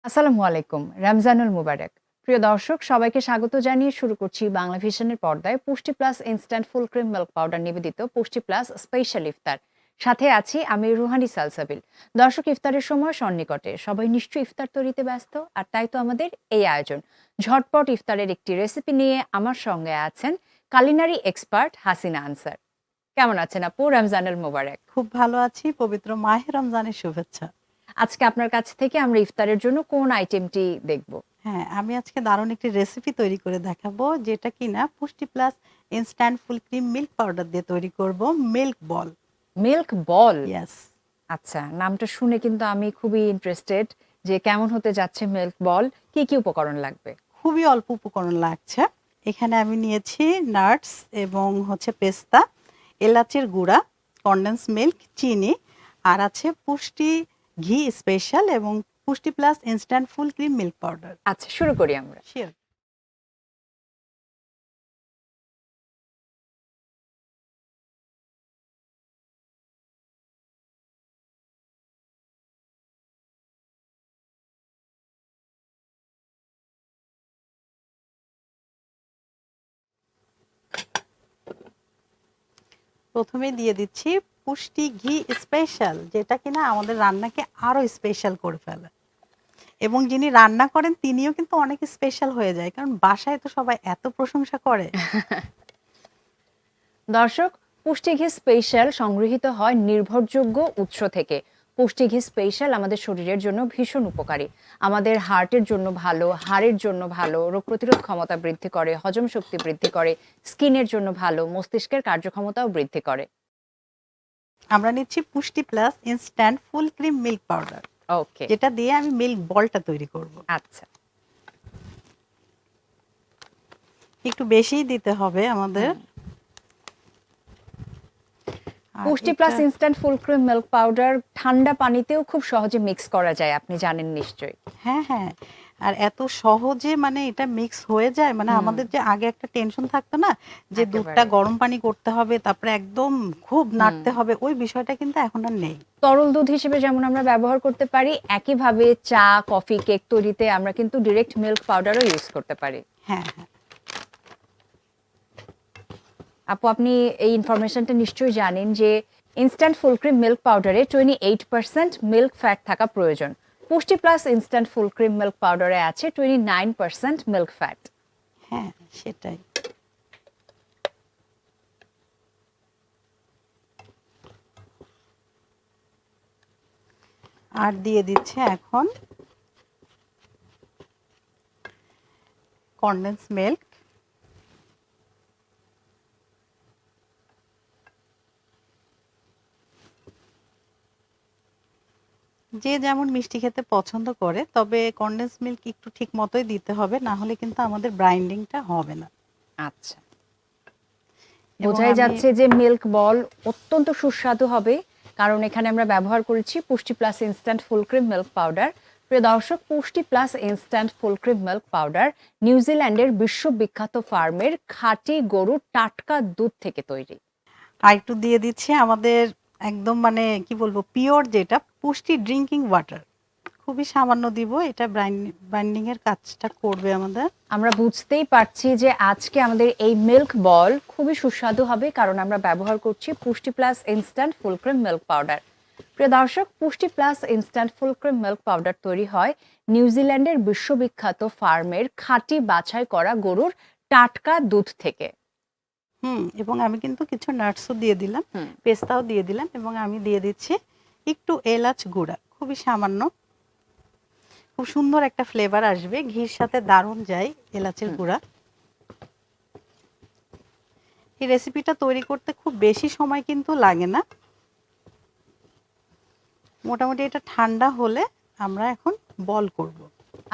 আসসালামু আলাইকুম। রমজানুল মুবারক। প্রিয় দর্শক সবাইকে স্বাগত জানিয়ে শুরু করছি বাংলা ভিশনের পর্দায় পুষ্টি plus instant full cream milk powder নিবেদিত পুষ্টি প্লাস স্পেশাল ইফতার। সাথে আছি আমি রুহানি সালসাবিল। দর্শক ইফতারের সময় সন্নিকটে সবাই নিশ্চয়ই ইফতার তৈরিতে ব্যস্ত, আর তাই তো আমাদের এই আয়োজন। ঝটপট ইফতারের একটি রেসিপি নিয়ে আমার সঙ্গে আছেন কালিনারি এক্সপার্ট হাসিনা আনসার। কেমন আছেন আপু? রমজানুল মুবারক। খুব ভালো আছি। পবিত্র মাহে রমজানের শুভেচ্ছা। আজকে আপনার কাছ থেকে আমরা ইফতারের জন্য কোন আইটেমটি দেখব? হ্যাঁ, আমি আজকে দারুণ একটি রেসিপি তৈরি করে দেখাবো, যেটা কিনা পুষ্টি plus instant full cream milk powder দিয়ে তৈরি করব। মিল্ক বল। মিল্ক বল। ইয়েস। আচ্ছা, নামটা শুনে কিন্তু আমি খুবই ইন্টারেস্টেড যে কেমন হতে যাচ্ছে মিল্ক বল। কি কি উপকরণ লাগবে? খুবই অল্প উপকরণ লাগছে। এখানে আমি নিয়েছি নাটস এবং পেস্তা, এলাচের গুঁড়া, কনডেন্স মিল্ক, চিনি, আর আছে পুষ্টি ঘি স্পেশাল এবং পুষ্টি plus instant full cream milk powder. আচ্ছা, শুরু করি আমরা। শিওর। প্রথমে দিয়ে দিচ্ছি পুষ্টি ঘি স্পেশাল, যেটা কিনা আমাদের রান্নাকে আরো স্পেশাল করে ফেলে, এবং যিনি রান্না করেন তিনিও কিন্তু অনেক স্পেশাল হয়ে যায়, কারণ বাসায় তো সবাই এত প্রশংসা করে। দর্শক, পুষ্টি ঘি স্পেশাল সংগৃহীত হয় নির্ভরযোগ্য উৎস থেকে। পুষ্টি ঘি স্পেশাল আমাদের শরীরের জন্য ভীষণ উপকারী। আমাদের হার্টের জন্য ভালো, হাড়ের জন্য ভালো, রোগ প্রতিরোধ ক্ষমতা বৃদ্ধি করে, হজম শক্তি বৃদ্ধি করে, স্কিনের জন্য ভালো, মস্তিষ্কের কার্যক্ষমতাও বৃদ্ধি করে। আমরা নিচ্ছি Pushti plus instant full cream milk powder, okay. যেটা দিয়ে আমি মিল্ক বলটা তৈরি করব। আচ্ছা, একটু বেশিই দিতে হবে আমাদের। পুষ্টি plus instant full cream milk powder ঠান্ডা পানিতেও খুব সহজে মিক্স করা যায়, আপনি জানেন নিশ্চয়ই। হ্যাঁ হ্যাঁ, আর এত সহজে এটা মিক্স হয়ে যায়, আমাদের যে আগে একটা টেনশন থাকতো না যে দুধটা গরম পানি করতে হবে, তারপরে একদম খুব নাড়তে হবে, ওই বিষয়টা কিন্তু এখন আর নেই। তরল দুধ হিসেবে যেমন আমরা ব্যবহার করতে পারি, একইভাবে চা, কফি, কেক তৈরিতে আমরা কিন্তু ডিরেক্ট মিল্ক পাউডারও ইউজ করতে পারি। হ্যাঁ হ্যাঁ। আপু, আপনি এই ইনফরমেশনটা নিশ্চয়ই জানেন যে ইনস্ট্যান্ট ফুল ক্রিম মিল্ক পাউডারে 28% মিল্ক ফ্যাট থাকা প্রয়োজন। Pushti plus instant full cream milk পাউডারে আছে 29% মিল্ক ফ্যাট। হ্যাঁ, সেটাই। আর দিয়ে দিচ্ছে এখন কনডেন্স মিল্ক, যে যেমন মিষ্টি খেতে পছন্দ করে, তবে কনডেন্স মিল্ক একটু ঠিক মতোই দিতে হবে, না হলে কিন্তু আমাদের ব্রাইন্ডিংটা হবে না। আচ্ছা, বোঝাই যাচ্ছে যে মিল্ক বল অত্যন্ত সুস্বাদু হবে, কারণ এখানে আমরা ব্যবহার করেছি পুষ্টি plus instant full cream milk powder. প্রিয় দর্শক, পুষ্টি plus instant full cream milk powder নিউজিল্যান্ডের বিশ্ববিখ্যাত ফার্মের খাঁটি গরুর টাটকা দুধ থেকে তৈরি। আর একটু দিয়ে দিচ্ছি আমাদের একদম কি বলবো, পিওর যেটা পুষ্টি ড্রিঙ্কিং ওয়াটার, খুবই সামান্য দিব, এটা ব্রাইন্ডিং এর কাজটা করবে আমাদের। আমরা বুঝতেই পারছি যে আজকে আমাদের এই মিল্ক বল খুবই সুস্বাদু হবে, কারণ আমরা ব্যবহার করছি পুষ্টি plus instant full cream milk powder. প্রিয় দর্শক, পুষ্টি plus instant full cream milk powder তৈরি হয় নিউজিল্যান্ডের বিশ্ববিখ্যাত ফার্মের খাঁটি বাছাই করা গরুর টাটকা দুধ থেকে। এবং আমি কিন্তু কিছু নাটসও দিয়ে দিলাম, পেস্তাও দিয়ে দিলাম, এবং আমি দিয়ে দিচ্ছি একটু এলাচ গুঁড়া, খুবই সামান্য। খুব সুন্দর একটা ফ্লেভার আসবে, ঘির সাথে দারুণ যায় এলাচের গুঁড়া। এই রেসিপিটা তৈরি করতে খুব বেশি সময় কিন্তু লাগে না। মোটামুটি এটা ঠান্ডা হলে আমরা এখন বল করব।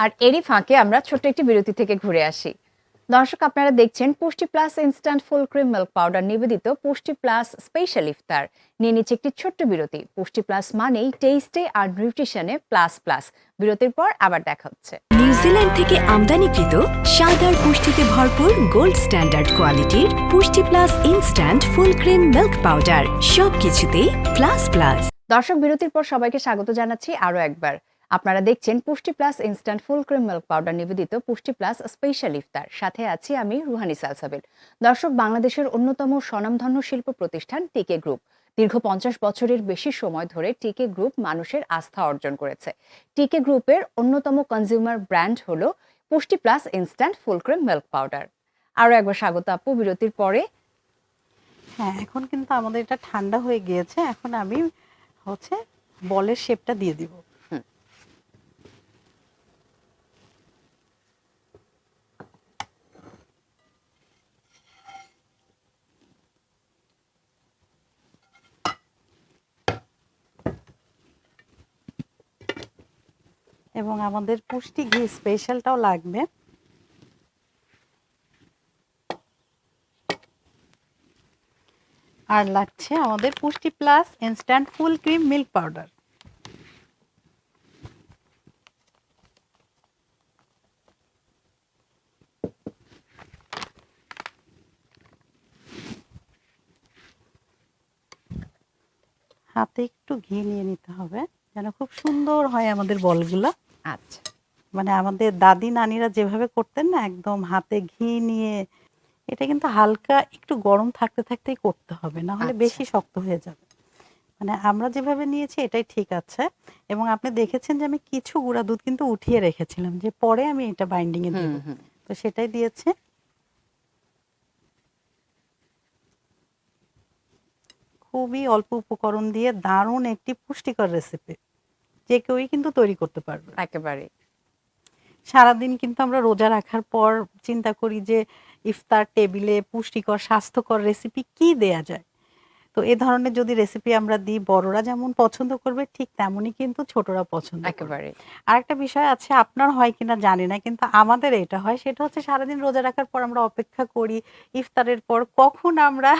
আর এরই ফাঁকে আমরা ছোট্ট একটি বিরতি থেকে ঘুরে আসি। দর্শক, আপনারা দেখছেন পুষ্টি plus instant full cream milk powder নিবেদিত পুষ্টি প্লাস স্পেশাল ইফতার। নিয়ে নিচ্ছে একটি ছোট্ট বিরতি। পুষ্টি প্লাস মানেই টেস্টে আর নিউট্রিশনে প্লাস প্লাস। বিরতির পর আবার দেখা হচ্ছে। নিউজিল্যান্ড থেকে আমদানিকৃত স্বাদ পুষ্টিতে ভরপুর গোল্ড স্ট্যান্ডার্ড কোয়ালিটির পুষ্টি plus instant full cream milk powder, সবকিছুতেই প্লাস প্লাস। দর্শক, বিরতির পর সবাইকে স্বাগত জানাচ্ছি আরো একবার। আপনারা দেখছেন পুষ্টি plus instant full cream milk powder নিবেদিত পুষ্টি প্লাস স্পেশাল ইফতার। সাথে আছি আমি রুহানি সালসাবিল। দর্শক, বাংলাদেশের অন্যতম স্বনামধন্য শিল্প প্রতিষ্ঠান টিকে গ্রুপ দীর্ঘ 50 বছরের বেশি সময় ধরে টিকে গ্রুপ মানুষের আস্থা অর্জন করেছে। টিকে গ্রুপের অন্যতম কনজিউমার ব্র্যান্ড হলো পুষ্টি plus instant full cream milk powder. আরও একবার স্বাগত আপু বিরতির পরে। হ্যাঁ, এখন কিন্তু আমাদের এটা ঠান্ডা হয়ে গিয়েছে। এখন আমি বলের শেপটা দিয়ে দিব। এবং আমাদের পুষ্টি ঘি স্পেশালটাও লাগবে। আর লাগছে আমাদের পুষ্টি plus instant full cream milk powder. হাতে একটু ঘি নিয়ে নিতে হবে যেন খুব সুন্দর হয় আমাদের বলগুলো। আচ্ছা, মানে আমাদের দাদি নানিরা যেভাবে করতেন না, একদম হাতে ঘি নিয়ে। এটা কিন্তু হালকা একটু গরম থাকতে থাকতেই করতে হবে, না হলে আচ্ছা। বেশি শক্ত হয়ে যাবে। মানে আমরা যেভাবে নিয়েছি এটাই ঠিক আছে। এবং আপনি দেখেছেন যে আমি কিছু গুঁড়া দুধ কিন্তু উঠিয়ে রেখেছিলাম, যে পরে আমি এটা বাইন্ডিং এ দিব, তো সেটাই দিয়েছে। খুবই অল্প উপকরণ দিয়ে দারুণ একটি পুষ্টিকর রেসিপি, যে কেউই কিন্তু তৈরি করতে পারবে। একেবারে। সারাদিন কিন্তু আমরা রোজা রাখার পর চিন্তা করি যে ইফতার টেবিলে পুষ্টিকর স্বাস্থ্যকর রেসিপি কি দেয়া যায়। তো এই ধরনের যদি রেসিপি আমরা দিই, বড়রা যেমন পছন্দ করবে ঠিক তেমনই কিন্তু ছোটরা পছন্দ করবে। একেবারে। আরেকটা বিষয় আছে, আপনার হয় কিনা জানি না, কিন্তু আমাদের এটা হয়, সেটা হচ্ছে সারাদিন রোজা রাখার পর আমরা অপেক্ষা করি ইফতারের পর কখন আমরা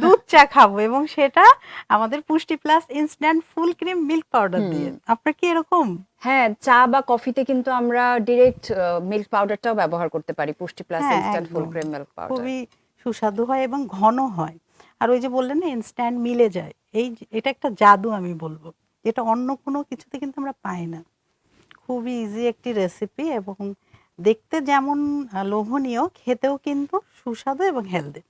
দুধ চা খাবো, এবং সেটা আমাদের পুষ্টি plus instant full cream milk powder দিয়ে। আপনার কি এরকম? হ্যাঁ, চা বা কফিতে কিন্তু আমরা ডিরেক্ট মিল্ক পাউডারটাও ব্যবহার করতে পারি, পুষ্টি প্লাস হ্যাঁ, ইনস্ট্যান্ট ফুল একদম। Cream milk powder. খুবই সুস্বাদু হয় এবং ঘন হয়। আর ওই যে বললেন না, ইনস্ট্যান্ট মিলে যায়, এটা একটা জাদু আমি বলবো, যেটা অন্য কোনো কিছুতে কিন্তু আমরা পাই না। খুবই ইজি একটি রেসিপি, এবং দেখতে যেমন লোভনীয়, খেতেও কিন্তু সুস্বাদু এবং হেলদি।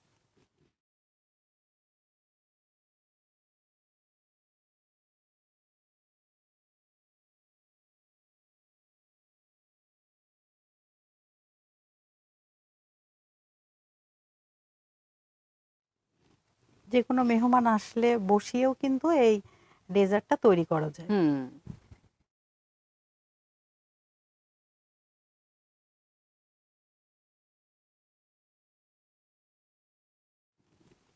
যে কোনো মেহমান আসলে বসিয়েও কিন্তু এই ডেজার্টটা তৈরি করা যায়।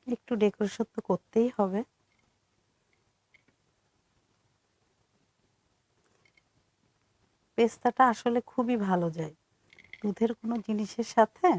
একটু ডেকোরেশন তো করতেই হবে। পেস্তাটা আসলে খুবই ভালো যায় দুধের কোনো জিনিসের সাথে।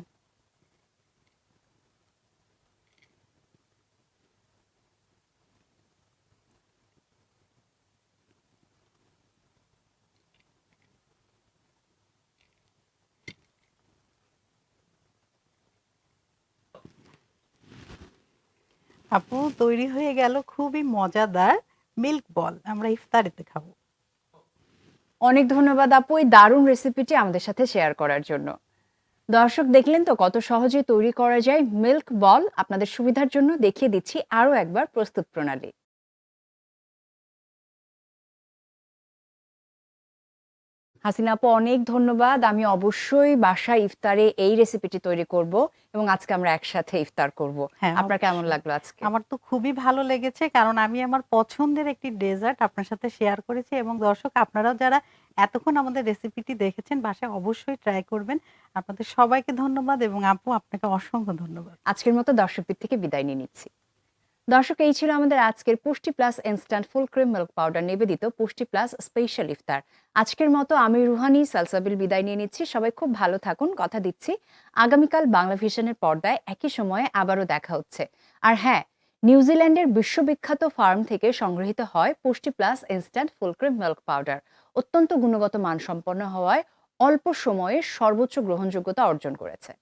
আপু, তৈরি হয়ে গেল খুবই মজাদার মিল্ক বল, আমরা ইফতারিতে খাবো। অনেক ধন্যবাদ আপু এই দারুণ রেসিপিটি আমাদের সাথে শেয়ার করার জন্য। দর্শক, দেখলেন তো কত সহজে তৈরি করা যায় মিল্ক বল। আপনাদের সুবিধার জন্য দেখিয়ে দিচ্ছি আরও একবার প্রস্তুত প্রণালী। হাসিনা আপু, অনেক ধন্যবাদ। আমি অবশ্যই বাসায় ইফতারে এই রেসিপিটি তৈরি করব, এবং আজকে আমরা একসাথে ইফতার করব। হ্যাঁ, আপনার কেমন অবশ্যই। লাগলো আজকে? আমার তো খুবই ভালো লেগেছে, কারণ আমি আমার পছন্দের একটি ডেজার্ট আপনার সাথে শেয়ার করেছি। এবং দর্শক, আপনারাও যারা এতক্ষণ আমাদের রেসিপিটি দেখেছেন, বাসায় অবশ্যই ট্রাই করবেন। আপনাদের সবাইকে ধন্যবাদ, এবং আপু আপনাকে অসংখ্য ধন্যবাদ। আজকের মতো দর্শকদের থেকে বিদায় নিয়ে নিচ্ছি। দর্শক, এই ছিল আমাদের আজকের পুষ্টি plus instant full cream milk powder নিবেদিত পুষ্টি প্লাস স্পেশাল ইফতার। আজকের মতো আমি রুহানি সালসাবিল বিদায় নিয়ে নিচ্ছি। সবাই খুব ভালো থাকুন। কথা দিচ্ছি আগামীকাল বাংলা ভিশনের পর্দায় একই সময়ে আবারও দেখা হচ্ছে। আর হ্যাঁ, নিউজিল্যান্ডের বিশ্ববিখ্যাত ফার্ম থেকে সংগৃহীত হয় পুষ্টি plus instant full cream milk powder. অত্যন্ত গুণগত মানসম্পন্ন হওয়ায় অল্প সময়ে সর্বোচ্চ গ্রহণযোগ্যতা অর্জন করেছে।